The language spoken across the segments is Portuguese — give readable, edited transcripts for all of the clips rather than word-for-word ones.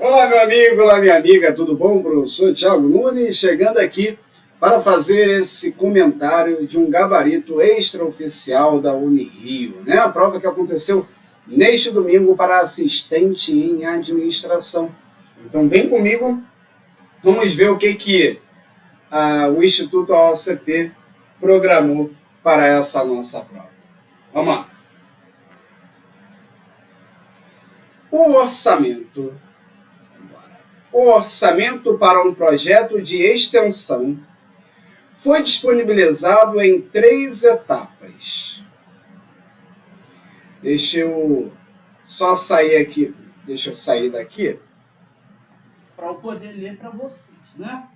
Olá, meu amigo, olá, minha amiga, tudo bom? Professor Thiago Nunes, chegando aqui para fazer esse comentário de um gabarito extraoficial da Unirio, né? A prova que aconteceu neste domingo para assistente em administração. Então, vem comigo, vamos ver o que o Instituto OCP programou para essa nossa prova. Vamos lá. O orçamento para um projeto de extensão foi disponibilizado em 3 etapas. Deixa eu só sair aqui. Deixa eu sair daqui para eu poder ler para vocês, né?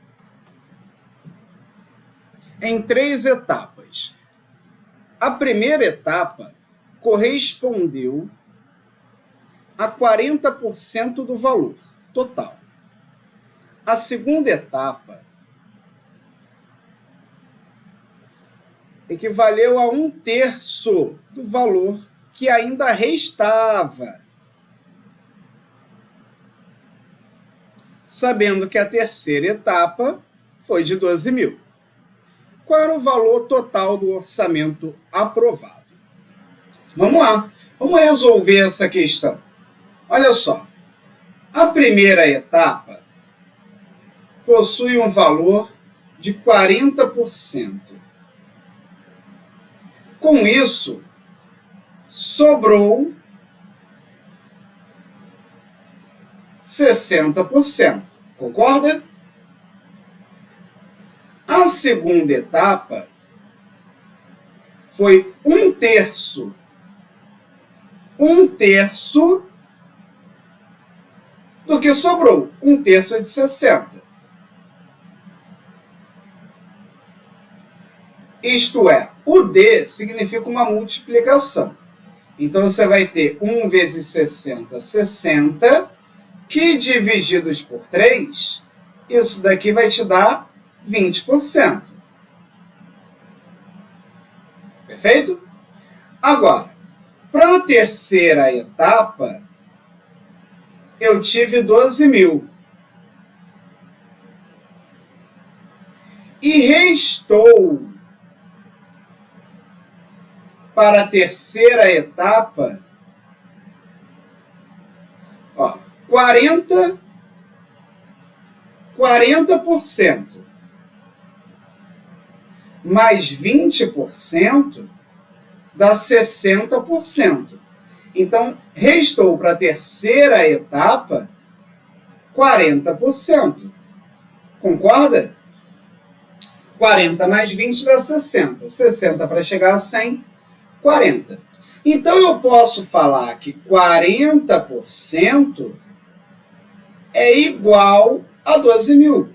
Em 3 etapas. A primeira etapa correspondeu a 40% do valor total. A segunda etapa equivaleu a 1/3 do valor que ainda restava, sabendo que a terceira etapa foi de 12 mil. Qual era o valor total do orçamento aprovado? Vamos lá, vamos resolver essa questão. Olha só, a primeira etapa possui um valor de 40%. Com isso, sobrou 60%. Concorda? A segunda etapa foi 1/3. 1/3 do que sobrou. 1/3 de 60. Isto é, o D significa uma multiplicação. Então, você vai ter 1 vezes 60, 60, que divididos por 3, isso daqui vai te dar 20%. Perfeito? Agora, para a terceira etapa, eu tive 12 mil. E restou para a terceira etapa, 40% mais 20% dá 60%. Então, restou para a terceira etapa 40%. Concorda? 40 mais 20 dá 60. 60 para chegar a 100, 40. Então, eu posso falar que 40% é igual a 12 mil.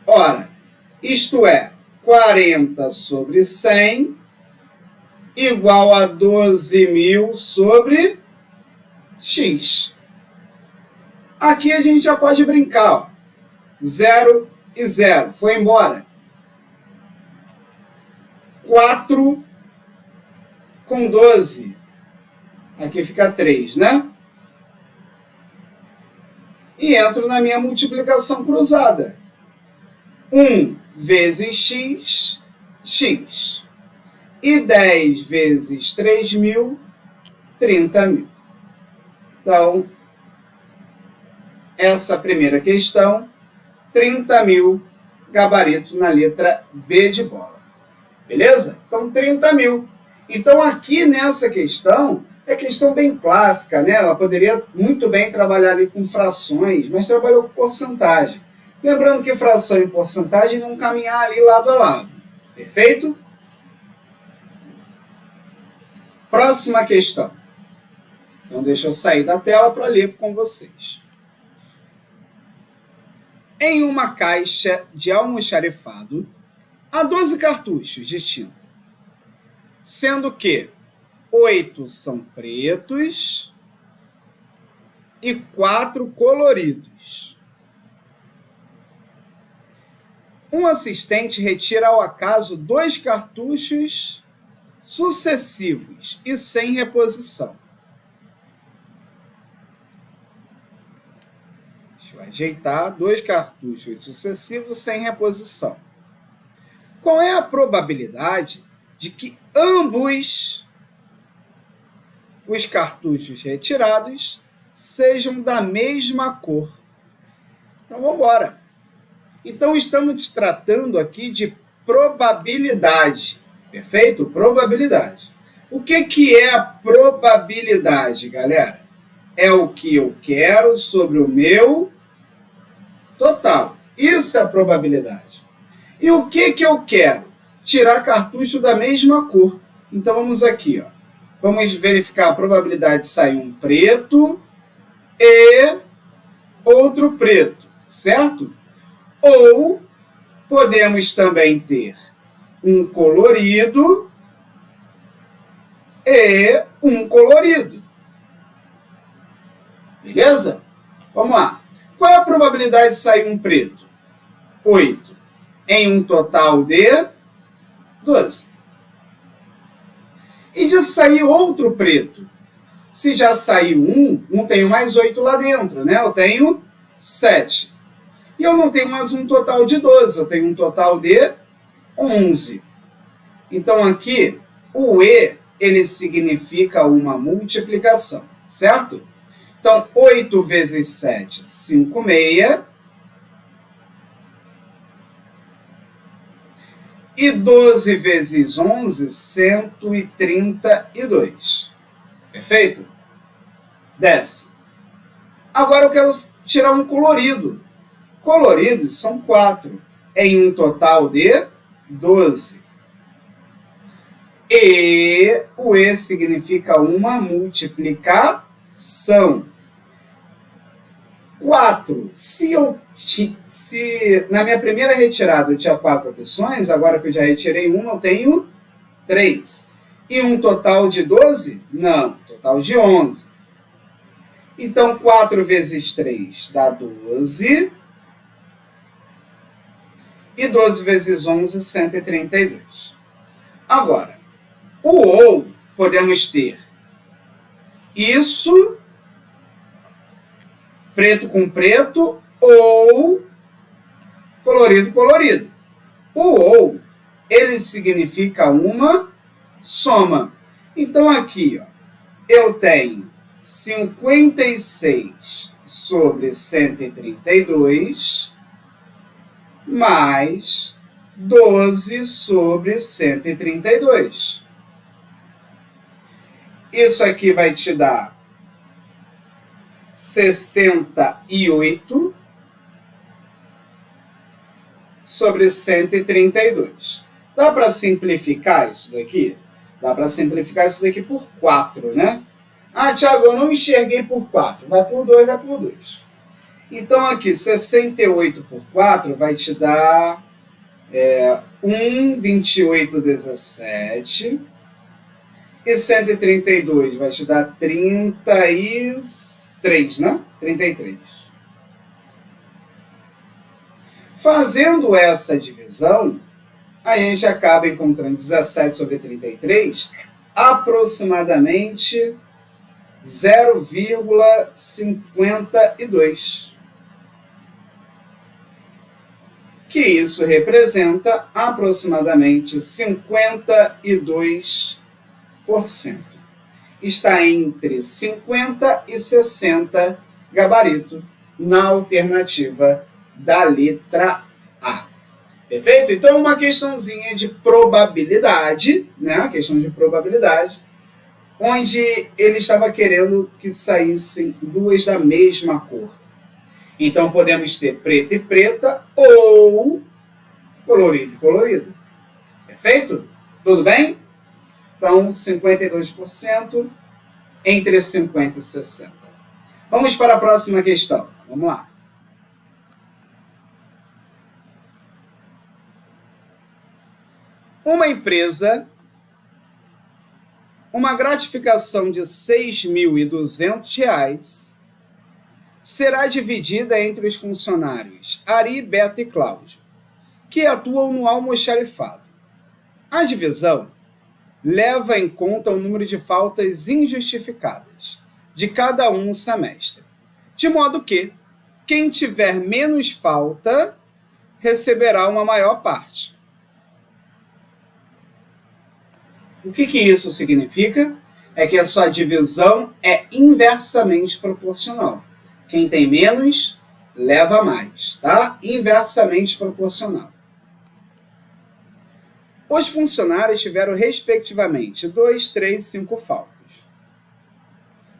Ora, isto é, 40 sobre 100 igual a 12 mil sobre x. Aqui a gente já pode brincar, ó. 0 e 0, foi embora. 4 com 12, aqui fica 3, né? E entro na minha multiplicação cruzada. 1 vezes x, x. E 10 vezes 3 mil, 30 mil. Então, essa primeira questão, 30 mil, gabarito na letra B de bola. Beleza? Então, 30 mil. Então, aqui nessa questão, é questão bem clássica, né? Ela poderia muito bem trabalhar ali com frações, mas trabalhou com porcentagem. Lembrando que fração e porcentagem vão caminhar ali lado a lado. Perfeito? Próxima questão. Então, deixa eu sair da tela para ler com vocês. Em uma caixa de almoxarifado, há 12 cartuchos de tinta, sendo que 8 são pretos e 4 coloridos. Um assistente retira ao acaso 2 cartuchos sucessivos e sem reposição. vai ajeitar 2 cartuchos sucessivos sem reposição. Qual é a probabilidade de que ambos os cartuchos retirados sejam da mesma cor? Então, vamos embora. Então, estamos tratando aqui de probabilidade, perfeito? Probabilidade. O que é a probabilidade, galera? É o que eu quero sobre o meu total. Isso é a probabilidade. E o que eu quero? Tirar cartucho da mesma cor. Então, vamos aqui, ó. Vamos verificar a probabilidade de sair um preto e outro preto, certo? Ou podemos também ter um colorido e um colorido. Beleza? Vamos lá. Qual é a probabilidade de sair um preto? 8. Em um total de 12. E de sair outro preto? Se já saiu um, não tenho mais 8 lá dentro, né? Eu tenho 7. E eu não tenho mais um total de 12, eu tenho um total de 11. Então, aqui, o E, ele significa uma multiplicação, certo? Então, 8 vezes 7, 56. E 12 vezes 11, 132. Perfeito? Desce. Agora eu quero tirar um colorido. Coloridos são 4, em um total de 12. E o E significa uma multiplicação. 4. Se na minha primeira retirada eu tinha 4 opções, agora que eu já retirei uma, eu tenho 3. E um total de 12? Não, total de 11. Então, 4 vezes 3 dá 12. E 12 vezes 11, 132. Agora, o ou podemos ter isso, preto com preto, ou colorido, colorido. O ou, ele significa uma soma. Então, aqui, ó, eu tenho 56 sobre 132 mais 12 sobre 132. Isso aqui vai te dar 68 sobre 132. Dá para simplificar isso daqui? Dá para simplificar isso daqui por 4, né? Ah, Thiago, eu não enxerguei por 4. Vai por 2, vai por 2. Então, aqui, 68 por 4 vai te dar 1, 28, 17. E 132 vai te dar 33, né? 33. Fazendo essa divisão, a gente acaba encontrando 17 sobre 33, aproximadamente 0,52. Que isso representa aproximadamente 52%. Está entre 50 e 60 gabarito na alternativa da letra A. Perfeito? Então, uma questãozinha de probabilidade, né? Uma questão de probabilidade, onde ele estava querendo que saíssem duas da mesma cor. Então, podemos ter preta e preta ou colorido e colorido. Perfeito? Tudo bem? Então, 52% entre 50 e 60. Vamos para a próxima questão. Vamos lá. Uma empresa, uma gratificação de R$ 6.200 será dividida entre os funcionários Ari, Beto e Cláudio, que atuam no almoxarifado. A divisão leva em conta o número de faltas injustificadas de cada um no semestre, de modo que quem tiver menos falta receberá uma maior parte. O que isso significa? É que a sua divisão é inversamente proporcional. Quem tem menos, leva mais, tá? Inversamente proporcional. Os funcionários tiveram, respectivamente, 2, 3 e 5 faltas.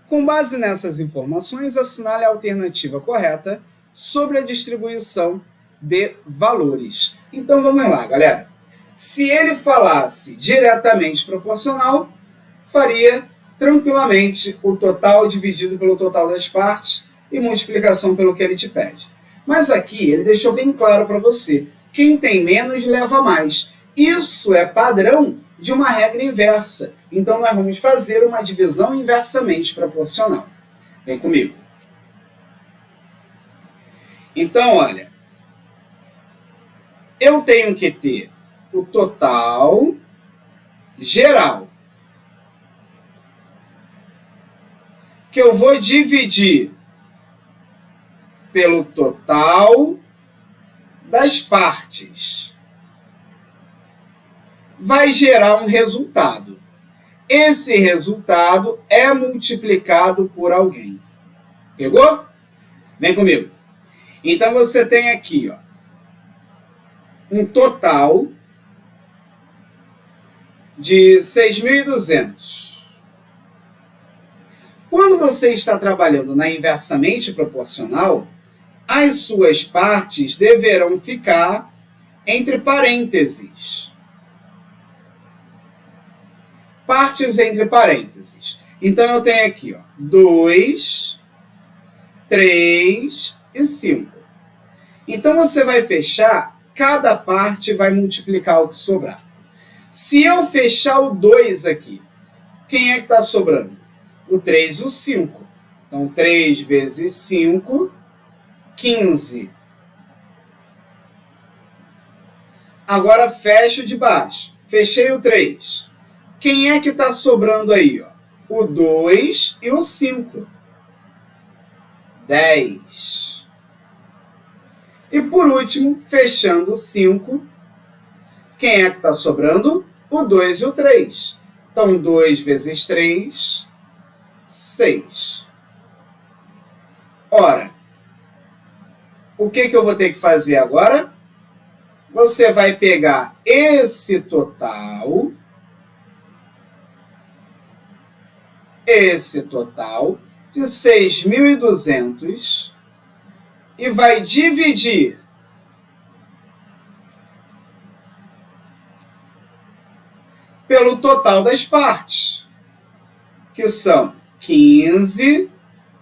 Com base nessas informações, assinale a alternativa correta sobre a distribuição de valores. Então, vamos lá, galera. Se ele falasse diretamente proporcional, faria tranquilamente o total dividido pelo total das partes e multiplicação pelo que ele te pede. Mas aqui ele deixou bem claro para você, quem tem menos leva mais. Isso é padrão de uma regra inversa. Então nós vamos fazer uma divisão inversamente proporcional. Vem comigo. Então, olha, eu tenho que ter o total geral, que eu vou dividir pelo total das partes. Vai gerar um resultado. Esse resultado é multiplicado por alguém. Pegou? Vem comigo. Então você tem aqui, ó, um total de 6.200. Quando você está trabalhando na inversamente proporcional, as suas partes deverão ficar entre parênteses. Partes entre parênteses. Então eu tenho aqui, ó, 2, 3 e 5. Então você vai fechar, cada parte vai multiplicar o que sobrar. Se eu fechar o 2 aqui, quem é que está sobrando? O 3 e o 5. Então 3 vezes 5, 15. Agora fecho de baixo. Fechei o 3. Quem é que está sobrando aí? Ó? O 2 e o 5. 10. E por último, fechando o 5, quem é que está sobrando? O 2 e o 3. Então, 2 vezes 3, 6. Ora, o que eu vou ter que fazer agora? Você vai pegar esse total de 6.200 e vai dividir pelo total das partes, que são 15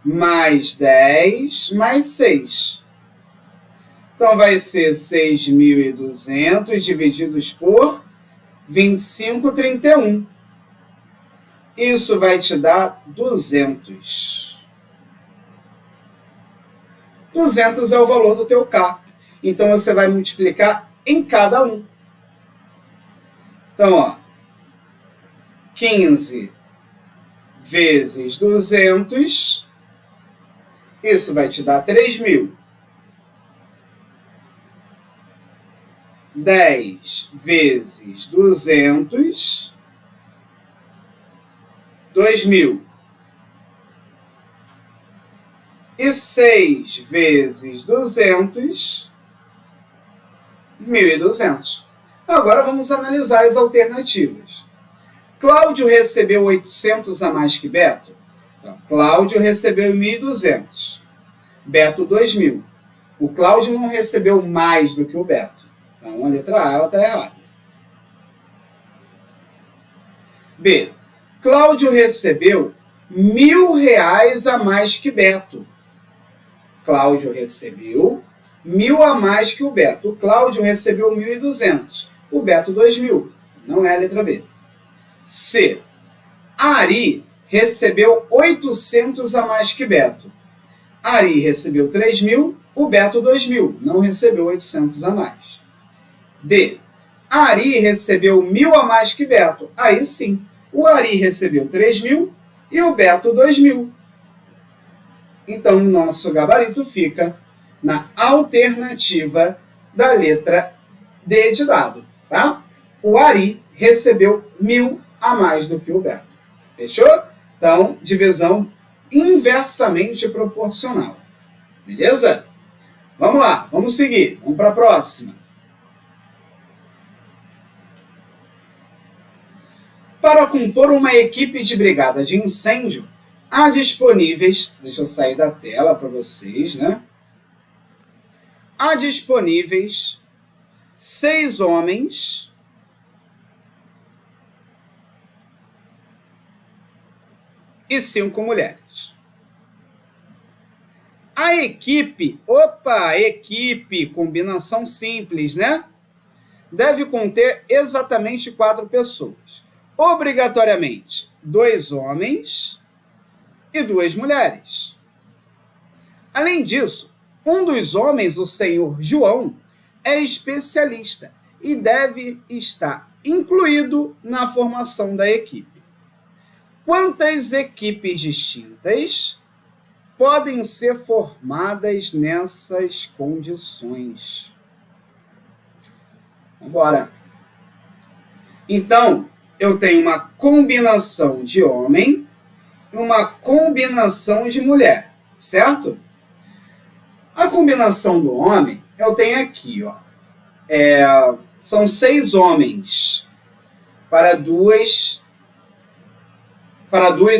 mais 10 mais 6. Então vai ser 6.200 divididos por 25,31. Isso vai te dar 200. 200 é o valor do teu K. Então, você vai multiplicar em cada um. Então, ó, 15 vezes 200, isso vai te dar 3.000. 10 vezes 200, 2.000. E 6 vezes 200, 1.200. Agora vamos analisar as alternativas. Cláudio recebeu 800 a mais que Beto? Então, Cláudio recebeu 1.200. Beto, 2.000. O Cláudio não recebeu mais do que o Beto. Então, a letra A ela está errada. B. Cláudio recebeu R$1.000 a mais que Beto. Cláudio recebeu 1.000 a mais que o Beto. O Cláudio recebeu 1.200. O Beto, 2.000. Não é a letra B. C. Ari recebeu 800 a mais que Beto. Ari recebeu 3.000. O Beto, 2.000. Não recebeu 800 a mais. D. Ari recebeu 1.000 a mais que Beto. Aí sim. O Ari recebeu 3.000 e o Beto 2.000. Então, o nosso gabarito fica na alternativa da letra D de dado, tá? O Ari recebeu 1.000 a mais do que o Beto. Fechou? Então, divisão inversamente proporcional. Beleza? Vamos lá, vamos seguir. Vamos para a próxima. Para compor uma equipe de brigada de incêndio, há disponíveis... Deixa eu sair da tela para vocês, né? Há disponíveis 6 homens e 5 mulheres. A equipe, combinação simples, né? Deve conter exatamente 4 pessoas. Obrigatoriamente, 2 homens e 2 mulheres. Além disso, um dos homens, o senhor João, é especialista e deve estar incluído na formação da equipe. Quantas equipes distintas podem ser formadas nessas condições? Vamos embora. Então, eu tenho uma combinação de homem e uma combinação de mulher, certo? A combinação do homem, eu tenho aqui, ó, são 6 homens para duas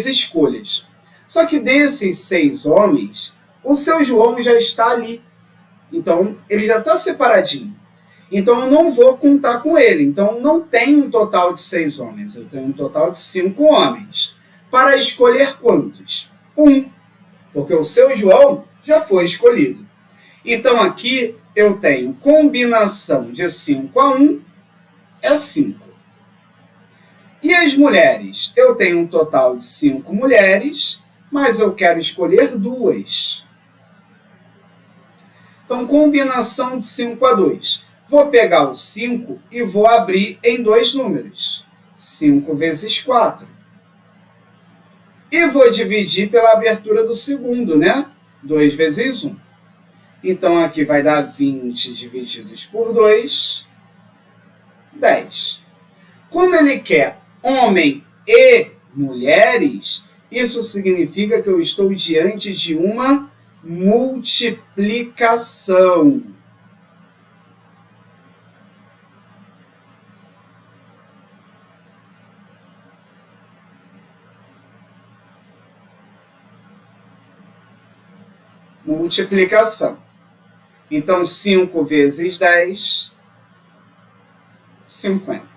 escolhas. Só que desses 6 homens, o seu João já está ali. Então, ele já está separadinho. Então, eu não vou contar com ele. Então, não tem um total de 6 homens. Eu tenho um total de 5 homens. Para escolher quantos? 1. Porque o seu João já foi escolhido. Então, aqui eu tenho combinação de 5 a 1 é 5. E as mulheres? Eu tenho um total de 5 mulheres, mas eu quero escolher 2. Então, combinação de 5 a 2. Vou pegar o 5 e vou abrir em 2 números. 5 vezes 4. E vou dividir pela abertura do segundo, né? 2 vezes 1. Então, aqui vai dar 20 divididos por 2, 10. Como ele quer homem e mulheres, isso significa que eu estou diante de uma multiplicação. Multiplicação. Então, 5 vezes 10, 50.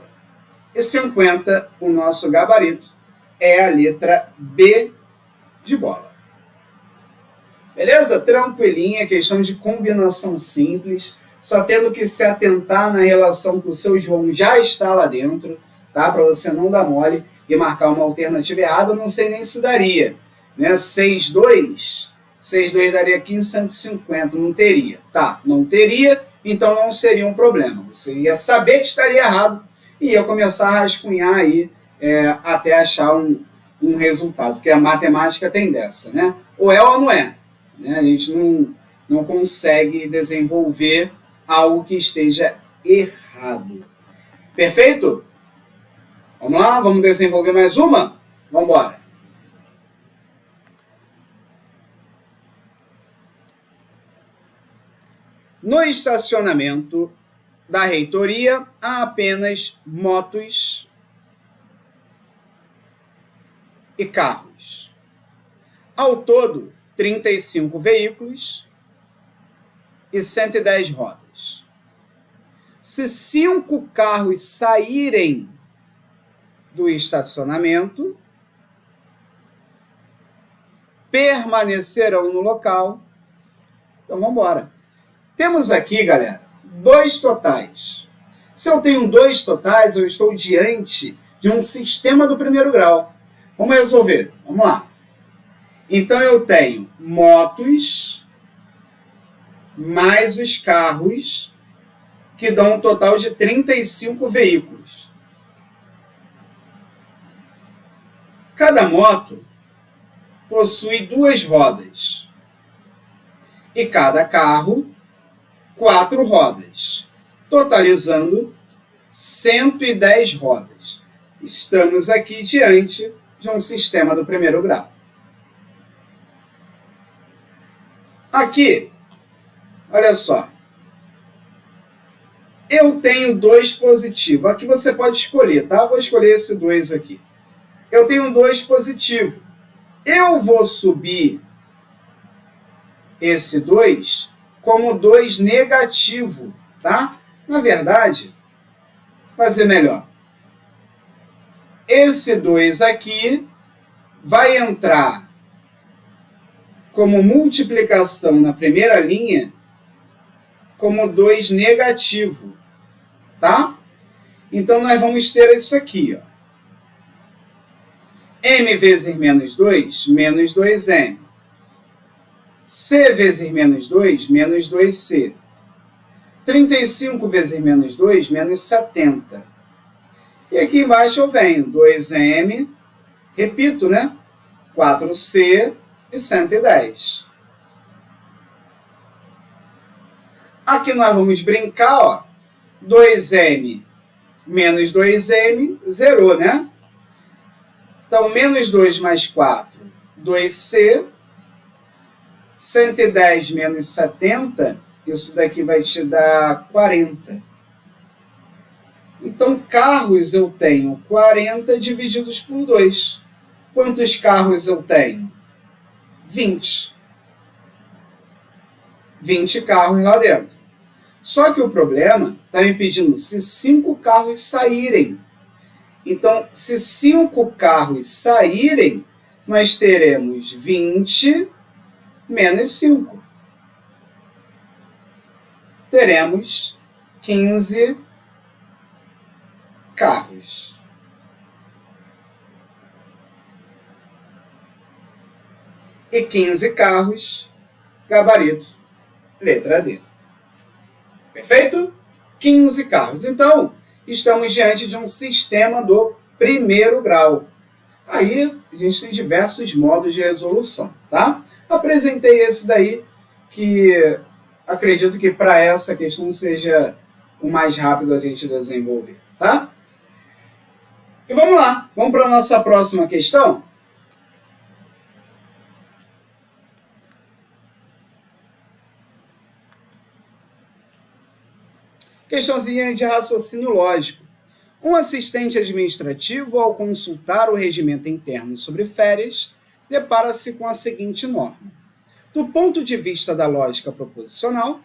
E 50, o nosso gabarito, é a letra B de bola. Beleza? Tranquilinha, questão de combinação simples, só tendo que se atentar na relação que o seu João já está lá dentro, tá? Para você não dar mole e marcar uma alternativa errada, não sei nem se daria. Né? 6, 2 daria 1550, não teria. Tá, não teria, então não seria um problema. Você ia saber que estaria errado e ia começar a rascunhar aí até achar um resultado, que a matemática tem dessa, né? Ou é ou não é. Né? A gente não consegue desenvolver algo que esteja errado. Perfeito? Vamos lá, vamos desenvolver mais uma? Vamos embora. No estacionamento da reitoria, há apenas motos e carros. Ao todo, 35 veículos e 110 rodas. Se 5 carros saírem do estacionamento, permanecerão no local. Então, vamos embora. Temos aqui, galera, 2 totais. Se eu tenho 2 totais, eu estou diante de um sistema do primeiro grau. Vamos resolver. Vamos lá. Então, eu tenho motos mais os carros, que dão um total de 35 veículos. Cada moto possui 2 rodas E cada carro, 4 rodas, totalizando 110 rodas. Estamos aqui diante de um sistema do primeiro grau. Aqui, olha só, eu tenho 2 positivo. Aqui você pode escolher, tá? Vou escolher esse 2 aqui. Eu tenho 2 positivo. Eu vou subir esse 2 como 2 negativo, tá? Na verdade, vou fazer melhor. Esse 2 aqui vai entrar como multiplicação na primeira linha como 2 negativo, tá? Então, nós vamos ter isso aqui, ó. M vezes menos 2, menos 2M. C vezes menos 2, menos 2C. 35 vezes menos 2, menos 70. E aqui embaixo eu venho 2M, repito, né? 4C e 110. Aqui nós vamos brincar, ó. 2M menos 2M, zerou, né? Então, menos 2 mais 4, 2C. 110 menos 70, isso daqui vai te dar 40. Então, carros eu tenho 40 divididos por 2. Quantos carros eu tenho? 20. 20 carros lá dentro. Só que o problema está me pedindo se 5 carros saírem. Então, se 5 carros saírem, nós teremos 20 menos 5. Teremos 15 carros. E 15 carros, gabarito, letra D. Perfeito? 15 carros. Então, estamos diante de um sistema do primeiro grau. Aí, a gente tem diversos modos de resolução, tá? Apresentei esse daí, que acredito que para essa questão seja o mais rápido a gente desenvolver, tá? E vamos lá, vamos para a nossa próxima questão? Questãozinha de raciocínio lógico. Um assistente administrativo, ao consultar o regimento interno sobre férias, depara-se com a seguinte norma. Do ponto de vista da lógica proposicional,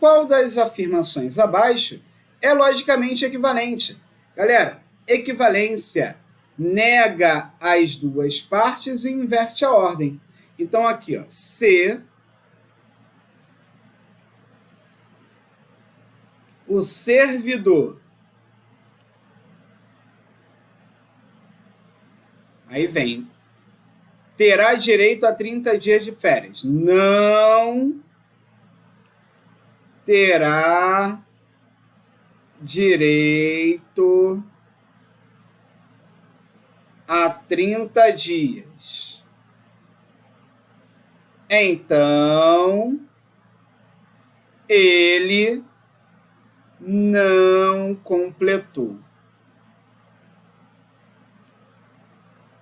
qual das afirmações abaixo é logicamente equivalente? Galera, equivalência nega as duas partes e inverte a ordem. Então, aqui, ó, se o servidor, aí vem, terá direito a 30 dias de férias. Não terá direito a 30 dias. Então, ele não completou.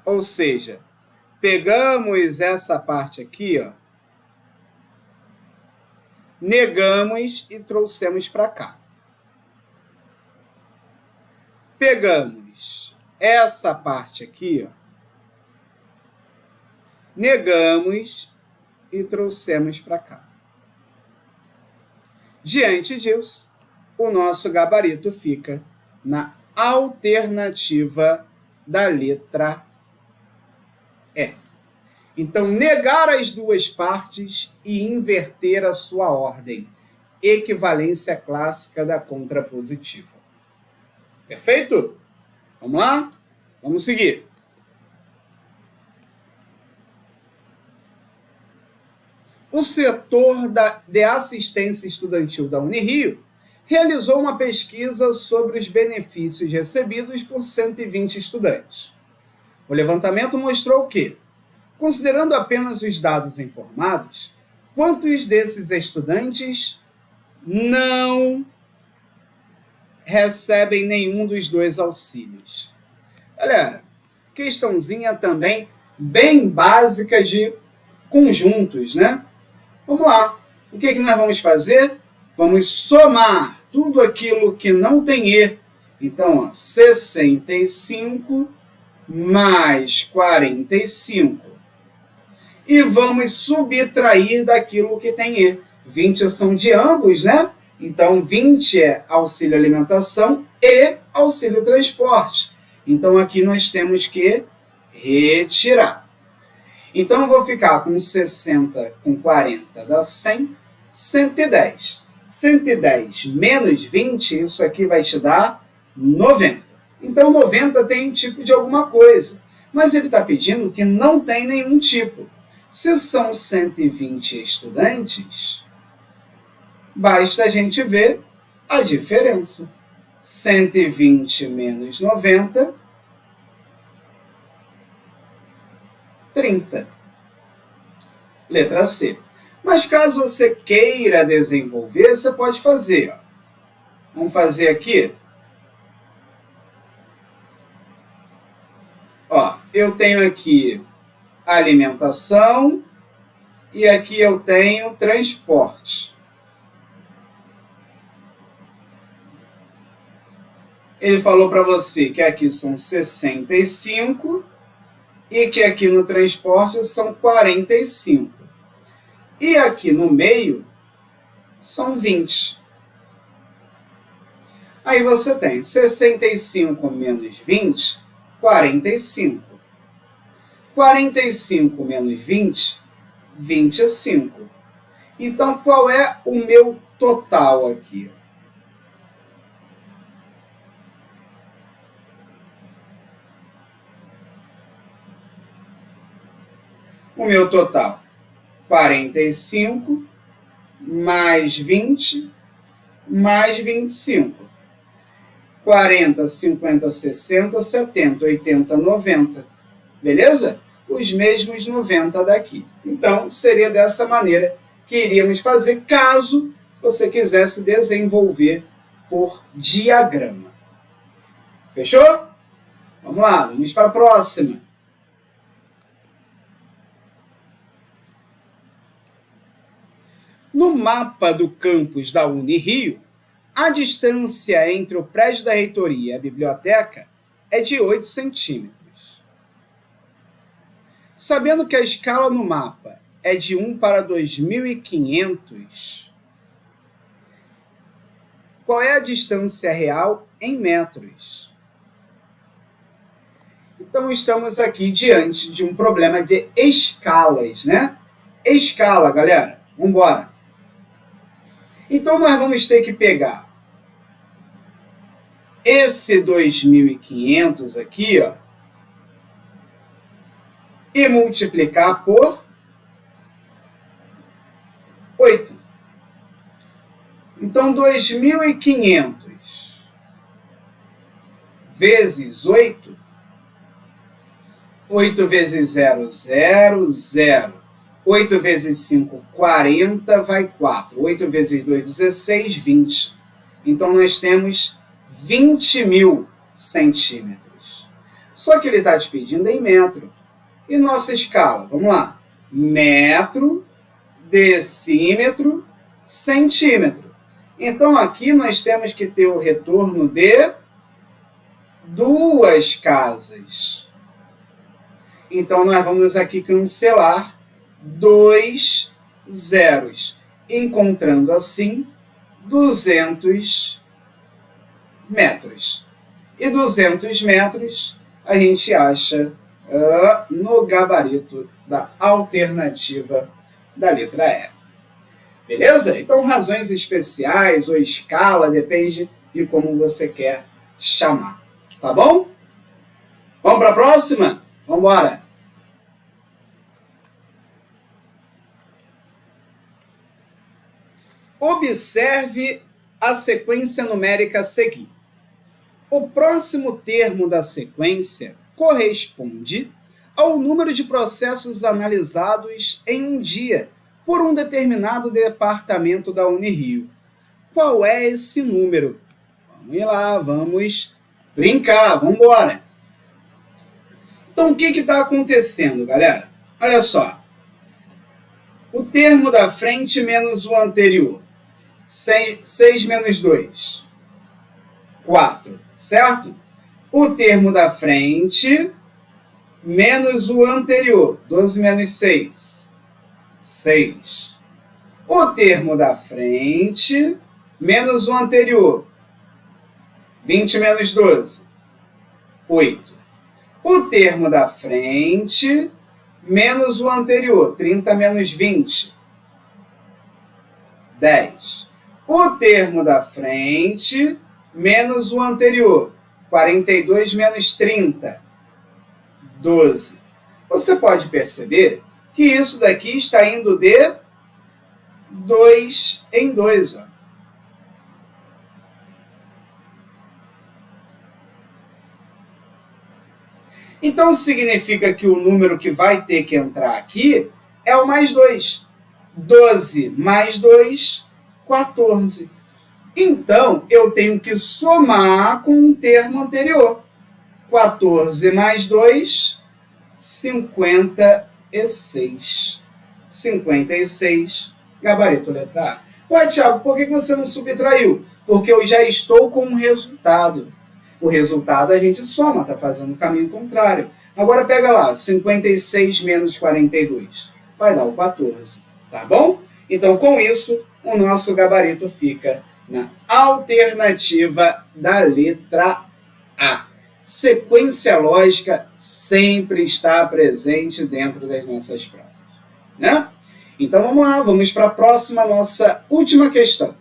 Ou seja, pegamos essa parte aqui, ó, negamos e trouxemos para cá. Pegamos essa parte aqui, ó, negamos e trouxemos para cá. Diante disso, o nosso gabarito fica na alternativa da letra E. Então, negar as duas partes e inverter a sua ordem. Equivalência clássica da contrapositiva. Perfeito? Vamos lá? Vamos seguir. O setor de assistência estudantil da Unirio realizou uma pesquisa sobre os benefícios recebidos por 120 estudantes. O levantamento mostrou que, considerando apenas os dados informados, Quantos desses estudantes não recebem nenhum dos dois auxílios? Galera, questãozinha também bem básica de conjuntos, né? Vamos lá. O que nós vamos fazer? Vamos somar tudo aquilo que não tem E. Então, 65 mais 45. E vamos subtrair daquilo que tem E. 20 são de ambos, né? Então, 20 é auxílio alimentação e auxílio transporte. Então, aqui nós temos que retirar. Então, eu vou ficar com 60 com 40 dá 100, 110. 110 menos 20, isso aqui vai te dar 90. Então, 90 tem um tipo de alguma coisa, mas ele está pedindo que não tem nenhum tipo. Se são 120 estudantes, basta a gente ver a diferença. 120 menos 90, 30. Letra C. Mas caso você queira desenvolver, você pode fazer. Ó. Vamos fazer aqui. Ó, eu tenho aqui alimentação e aqui eu tenho transporte. Ele falou para você que aqui são 65 e que aqui no transporte são 45. E aqui no meio são 20. Aí você tem 65 menos 20, 45. 45 menos 20, 25. Então, qual é o meu total aqui? O meu total, 45 mais 20 mais 25. 40, 50, 60, 70, 80, 90. Beleza? Os mesmos 90 daqui. Então, seria dessa maneira que iríamos fazer caso você quisesse desenvolver por diagrama. Fechou? Vamos lá, vamos para a próxima. No mapa do campus da Unirio, a distância entre o prédio da reitoria e a biblioteca é de 8 centímetros. Sabendo que a escala no mapa é de 1 para 2.500, qual é a distância real em metros? Então, estamos aqui diante de um problema de escalas, né? Escala, galera. Vamos embora. Então, nós vamos ter que pegar esse 2.500 aqui, ó, e multiplicar por 8. Então, 2.500 vezes 8, 8 vezes 0, 0, 0. 8 vezes 5, 40, vai 4. 8 vezes 2, 16, 20. Então, nós temos 20.000 centímetros. Só que ele está te pedindo em metro. E nossa escala? Vamos lá. Metro, decímetro, centímetro. Então, aqui nós temos que ter o retorno de 2 casas. Então, nós vamos aqui cancelar 2 zeros, encontrando assim 200 metros. E 200 metros a gente acha no gabarito da alternativa da letra E. Beleza? Então, razões especiais ou escala, depende de como você quer chamar. Tá bom? Vamos para a próxima? Vamos embora! Observe a sequência numérica a seguir. O próximo termo da sequência corresponde ao número de processos analisados em um dia por um determinado departamento da Unirio. Qual é esse número? Vamos lá, vamos brincar, vamos embora. Então, o que está acontecendo, galera? Olha só. O termo da frente menos o anterior. 6 menos 2. 4, certo? O termo da frente menos o anterior. 12 menos 6. 6. O termo da frente menos o anterior. 20 menos 12. 8. O termo da frente menos o anterior. 30 menos 20. 10. O termo da frente menos o anterior. 42 menos 30. 12. Você pode perceber que isso daqui está indo de 2 em 2. Ó. Então, significa que o número que vai ter que entrar aqui é o mais 2. 12 mais 2, 14. Então, eu tenho que somar com o termo anterior. 14 mais 2, 56. 56, gabarito letra A. Ué, Thiago, por que você não subtraiu? Porque eu já estou com um resultado. O resultado a gente soma, está fazendo o caminho contrário. Agora pega lá, 56 menos 42. Vai dar o 14, tá bom? Então, com isso, o nosso gabarito fica na alternativa da letra A. Sequência lógica sempre está presente dentro das nossas provas, né? Então, vamos lá, vamos para a próxima, nossa última questão.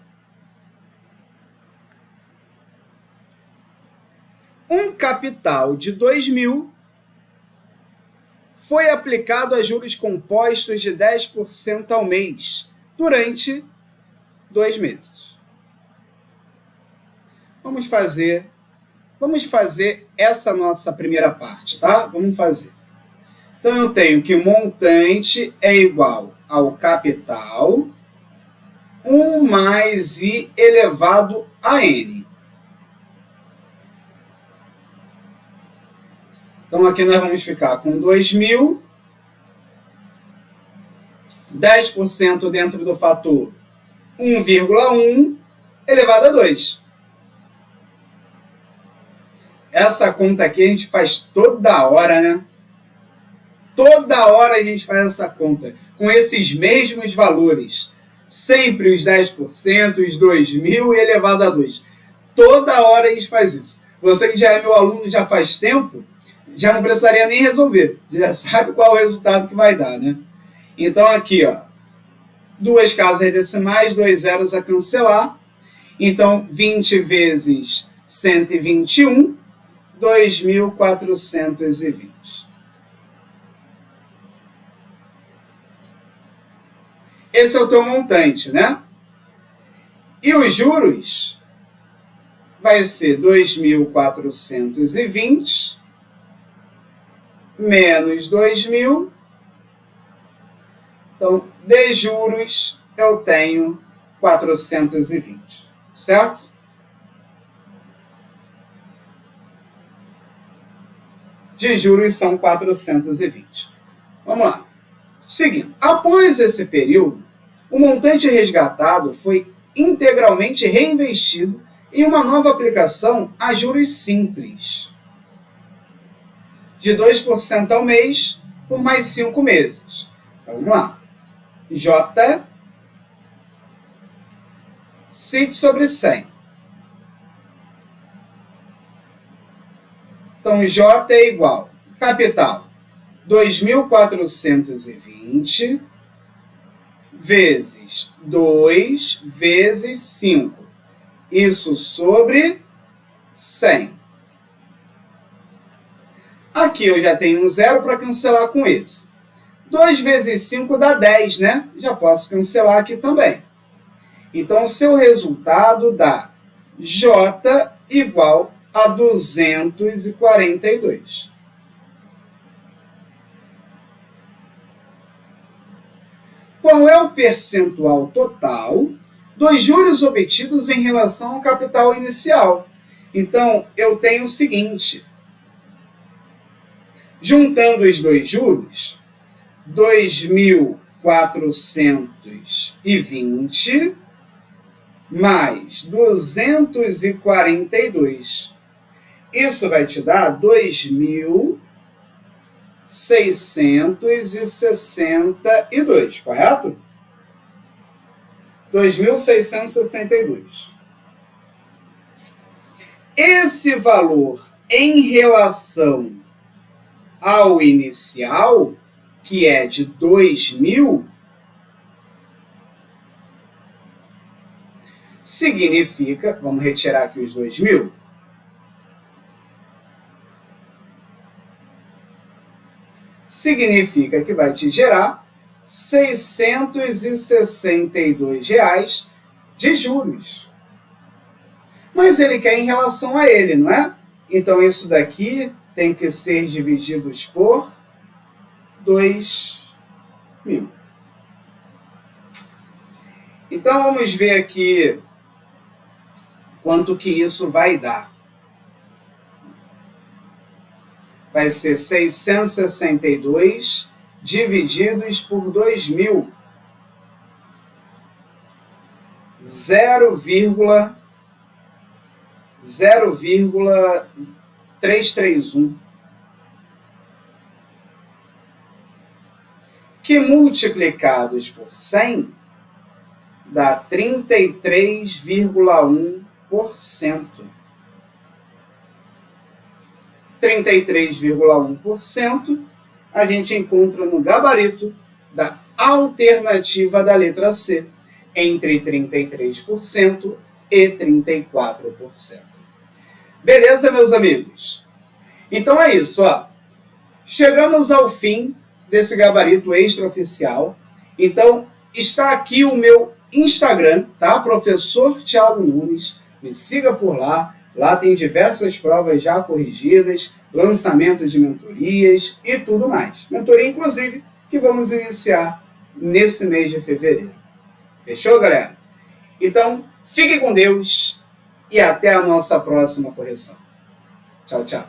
Um capital de 2.000 foi aplicado a juros compostos de 10% ao mês durante 2 meses. Vamos fazer essa nossa primeira parte, tá? Vamos fazer. Então, eu tenho que o montante é igual ao capital 1 mais I elevado a N. Então, aqui nós vamos ficar com 2.000, 10% dentro do fator 1,1 elevado a 2. Essa conta aqui a gente faz toda hora, né? Toda hora a gente faz essa conta, com esses mesmos valores. Sempre os 10%, os 2.000 e elevado a 2. Toda hora a gente faz isso. Você que já é meu aluno já faz tempo, já não precisaria nem resolver. Você já sabe qual é o resultado que vai dar, né? Então, aqui, ó, 2 casas decimais, 2 zeros a cancelar. Então, 20 vezes 121, 2.420. Esse é o teu montante, né? E os juros vai ser 2.420 menos 2.000. Então, de juros, eu tenho 420, certo? De juros são 420. Vamos lá. Seguindo. Após esse período, o montante resgatado foi integralmente reinvestido em uma nova aplicação a juros simples, de 2% ao mês por mais 5 meses. Então, vamos lá. J CIT sobre 100. Então, J é igual, capital, 2.420 vezes 2 vezes 5. Isso sobre 100. Aqui eu já tenho um zero para cancelar com esse. 2 vezes 5 dá 10, né? Já posso cancelar aqui também. Então, o seu resultado dá J igual a 242. qual é o percentual total dos juros obtidos em relação ao capital inicial. Então, eu tenho o seguinte, juntando os dois juros, 2.420 mais 242. Isso vai te dar 2.662, correto? 2.662. Esse valor em relação ao inicial, que é de 2.000, significa, vamos retirar aqui os 2.000, significa que vai te gerar R$ 662 de juros. Mas ele quer em relação a ele, não é? Então, isso daqui tem que ser dividido por 2.000. Então, vamos ver aqui quanto que isso vai dar. Vai ser 662 divididos por 2.000. 0,331. Que multiplicados por 100 dá 33,1%. 33,1% a gente encontra no gabarito da alternativa da letra C, entre 33% e 34%. Beleza, meus amigos? Então é isso, ó. Chegamos ao fim desse gabarito extraoficial. Então, está aqui o meu Instagram, tá? Professor Thiago Nunes. Me siga por lá. Lá tem diversas provas já corrigidas, lançamentos de mentorias e tudo mais. Mentoria, inclusive, que vamos iniciar nesse mês de fevereiro. Fechou, galera? Então, fique com Deus e até a nossa próxima correção. Tchau, tchau.